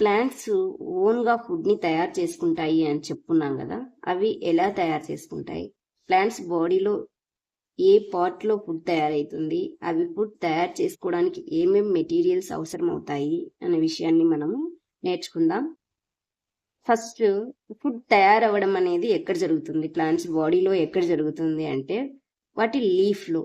Plants ఓన్గా ఫుడ్ని తయారు చేసుకుంటాయి అని చెప్పుకున్నాం కదా. అవి ఎలా తయారు చేసుకుంటాయి, ప్లాంట్స్ బాడీలో ఏ పార్ట్లో ఫుడ్ తయారవుతుంది, అవి ఫుడ్ తయారు చేసుకోవడానికి ఏమేమి మెటీరియల్స్ అవసరం అవుతాయి అనే విషయాన్ని మనము నేర్చుకుందాం. ఫస్ట్, ఫుడ్ తయారవ్వడం అనేది ఎక్కడ జరుగుతుంది, ప్లాంట్స్ బాడీలో ఎక్కడ జరుగుతుంది అంటే వాటి లీఫ్లో.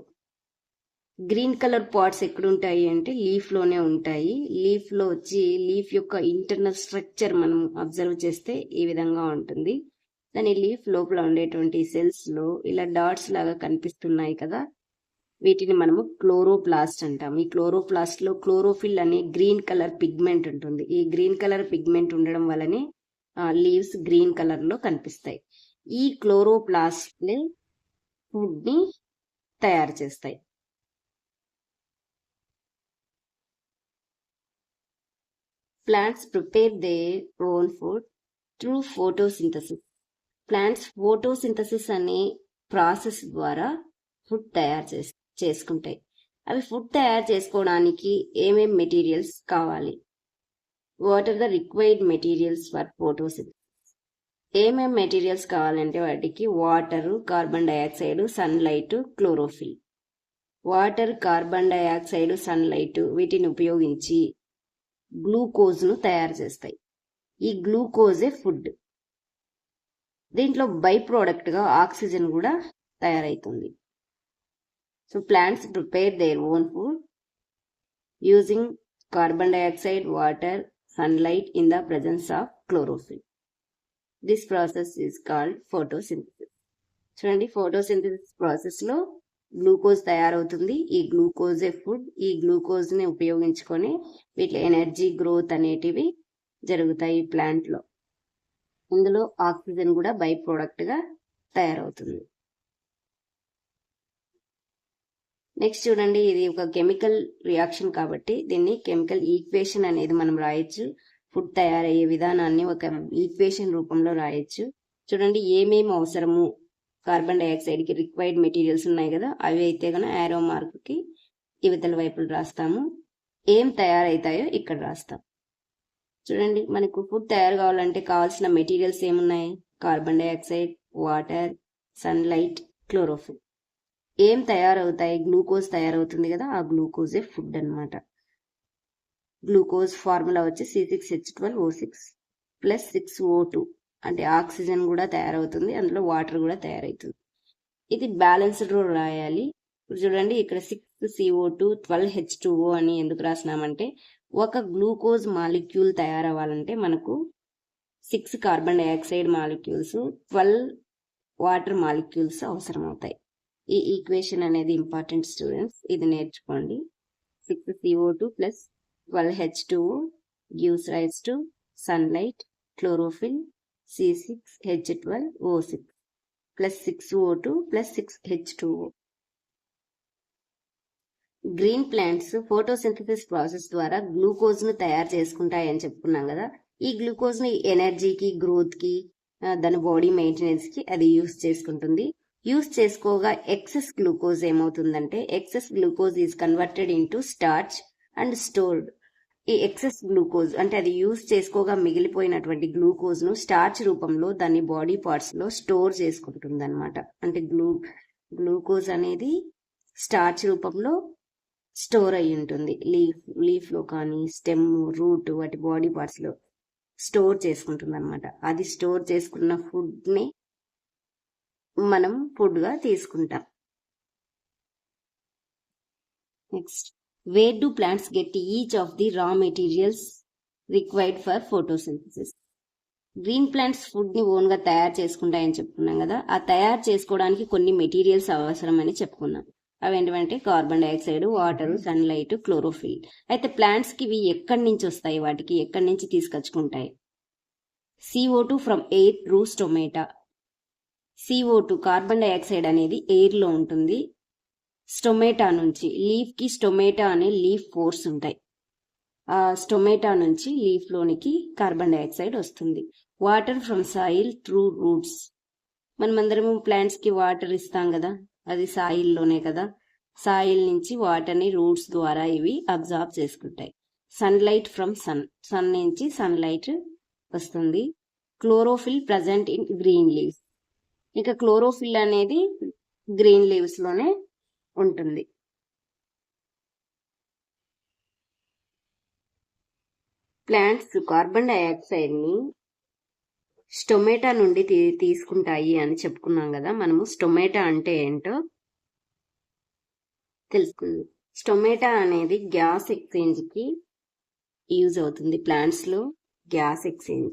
గ్రీన్ కలర్ పార్ట్స్ ఎక్కడుంటాయి అంటే లీఫ్లోనే ఉంటాయి. లీఫ్లో వచ్చి లీఫ్ యొక్క ఇంటర్నల్ స్ట్రక్చర్ మనం అబ్జర్వ్ చేస్తే ఈ విధంగా ఉంటుంది. దాని లీఫ్ లోపల ఉండేటువంటి సెల్స్లో ఇలా డాట్స్ లాగా కనిపిస్తున్నాయి కదా, వీటిని మనము క్లోరోప్లాస్ట్ అంటాం. ఈ క్లోరోప్లాస్ట్లో క్లోరోఫిల్ అనే గ్రీన్ కలర్ పిగ్మెంట్ ఉంటుంది. ఈ గ్రీన్ కలర్ పిగ్మెంట్ ఉండడం వల్లనే లీవ్స్ గ్రీన్ కలర్లో కనిపిస్తాయి. ఈ క్లోరోప్లాస్ట్ని ఫుడ్ని తయారు చేస్తాయి. Plants prepare their own food through photosynthesis. Plants photosynthesis అనే ప్రాసెస్ ద్వారా ఫుడ్ తయారు చేసుకుంటాయి. అవి ఫుడ్ తయారు చేసుకోవడానికి ఏమేం మెటీరియల్స్ కావాలి, what are the required materials for photosynthesis. ఏమేం మెటీరియల్స్ కావాలంటే వాటికి water, carbon dioxide, sunlight, chlorophyll. Water, carbon dioxide, sunlight వీటిని ఉపయోగించి గ్లూకోజ్ను తయారు చేస్తాయి. ఈ గ్లూకోజే ఫుడ్. దీంట్లో బై ప్రోడక్ట్గా ఆక్సిజన్ కూడా తయారవుతుంది. So plants prepare their own food using carbon dioxide, water, sunlight in the presence of chlorophyll. This process is called photosynthesis. చూడండి, ఫోటోసింథసిస్ ప్రాసెస్లో గ్లూకోజ్ తయారవుతుంది. ఈ గ్లూకోజే ఫుడ్. ఈ గ్లూకోజ్ని ఉపయోగించుకొని వీటి ఎనర్జీ, గ్రోత్ అనేటివి జరుగుతాయి ప్లాంట్లో. ఇందులో ఆక్సిజన్ కూడా బై ప్రోడక్ట్గా తయారవుతుంది. నెక్స్ట్ చూడండి, ఇది ఒక కెమికల్ రియాక్షన్ కాబట్టి దీన్ని కెమికల్ ఈక్వేషన్ అనేది మనం రాయొచ్చు. ఫుడ్ తయారయ్యే విధానాన్ని ఒక ఈక్వేషన్ రూపంలో రాయొచ్చు. చూడండి, ఏమేమి అవసరము, కార్బన్ డైఆక్సైడ్కి రిక్వైర్డ్ మెటీరియల్స్ ఉన్నాయి కదా, అవి అయితే కనుక యారో మార్క్కి ఇవతల వైపులు రాస్తాము. ఏం తయారవుతాయో ఇక్కడ రాస్తాం. చూడండి, మనకు ఫుడ్ తయారు కావాలంటే కావాల్సిన మెటీరియల్స్ ఏమున్నాయి, carbon dioxide, water, sunlight, chlorophyll. ఏం తయారవుతాయి, గ్లూకోజ్ తయారవుతుంది కదా, ఆ గ్లూకోజే ఫుడ్ అనమాట. గ్లూకోజ్ ఫార్ములా వచ్చి C6H12O6 ప్లస్ 6O2, అంటే ఆక్సిజన్ కూడా తయారవుతుంది, అందులో వాటర్ కూడా తయారవుతుంది. ఇది బ్యాలెన్స్డ్ రో రాయాలి. చూడండి, ఇక్కడ 6CO2 12H2O అని ఎందుకు రాసినామంటే ఒక గ్లూకోజ్ మాలిక్యూల్ తయారవ్వాలంటే మనకు 6 carbon dioxide molecules, 12 water molecules అవసరం అవుతాయి. ఈ ఈక్వేషన్ అనేది ఇంపార్టెంట్ స్టూడెంట్స్, ఇది నేర్చుకోండి. 6CO2 plus 12H2O gives rise to sunlight, chlorophyll, C6H12O6 plus 6O2 plus 6H2O. Green plants photosynthesis process ద్వారా గ్లూకోజ్ ను తయారు చేసుకుంటాయని చెప్పుకున్నాం కదా. ఈ గ్లూకోజ్ ని ఎనర్జీకి, గ్రోత్ కి, దాని బాడీ మెయింటెనెన్స్ కి అది యూస్ చేసుకుంటుంది. యూస్ చేసుకోగా ఎక్సెస్ గ్లూకోజ్ ఏమవుతుందంటే excess glucose is converted into starch and stored. ఈ ఎక్సెస్ గ్లూకోజ్ అంటే అది యూస్ చేసుకోగా మిగిలిపోయినటువంటి గ్లూకోజ్ ను స్టార్చ్ రూపంలో దాని బాడీ పార్ట్స్ లో స్టోర్ చేసుకుంటుంది అనమాట. అంటే గ్లూకోజ్ అనేది స్టార్చ్ రూపంలో స్టోర్ అయి ఉంటుంది. లీఫ్ లో కానీ, స్టెమ్, రూట్, వాటి బాడీ పార్ట్స్ లో స్టోర్ చేసుకుంటుంది అనమాట. అది స్టోర్ చేసుకున్న ఫుడ్ ని మనం ఫుడ్ గా తీసుకుంటాం. Next, where do plants get each of the raw materials required for photosynthesis? Green plants food ని ఓన్ గా తయారు చేసుకుంటాయని చెప్పుకున్నాం కదా. ఆ తయారు చేసుకోవడానికి కొన్ని మెటీరియల్స్ అవసరం అని చెప్పుకున్నాం. అవి ఏంటంటే carbon dioxide, water, sunlight, chlorophyll. అయితే ప్లాంట్స్ కి ఇవి ఎక్కడి నుంచి వస్తాయి, వాటికి ఎక్కడి నుంచి తీసుకొచ్చుకుంటాయి? CO2 from air through stomata. CO2 carbon dioxide అనేది ఎయిర్ లో ఉంటుంది. స్టొమేటా నుంచి, లీఫ్ కి స్టొమేటా అనే లీఫ్ పోర్స్ ఉంటాయి. ఆ స్టొమేటా నుంచి లీఫ్ లోనికి కార్బన్ డైఆక్సైడ్ వస్తుంది. Water from soil through roots. మనమందరము ప్లాంట్స్ కి వాటర్ ఇస్తాం కదా, అది సాయిల్ లోనే కదా. సాయిల్ నుంచి వాటర్ ని రూట్స్ ద్వారా ఇవి అబ్జార్బ్ చేసుకుంటాయి. సన్లైట్ ఫ్రమ్ సన్ నుంచి సన్లైట్ వస్తుంది. Chlorophyll present in green leaves. ఇక క్లోరోఫిల్ అనేది గ్రీన్ లీవ్స్ లోనే ఉంటుంది. ప్లాంట్స్ కార్బన్ డైఆక్సైడ్ ని స్టొమేటా నుండి తీసుకుంటాయి అని చెప్పుకున్నాం కదా మనము. స్టొమేటా అంటే ఏంటో తెలుసుకుందాం. స్టొమేటా అనేది గ్యాస్ ఎక్స్చేంజ్ కి యూజ్ అవుతుంది. ప్లాంట్స్ లో గ్యాస్ ఎక్స్చేంజ్.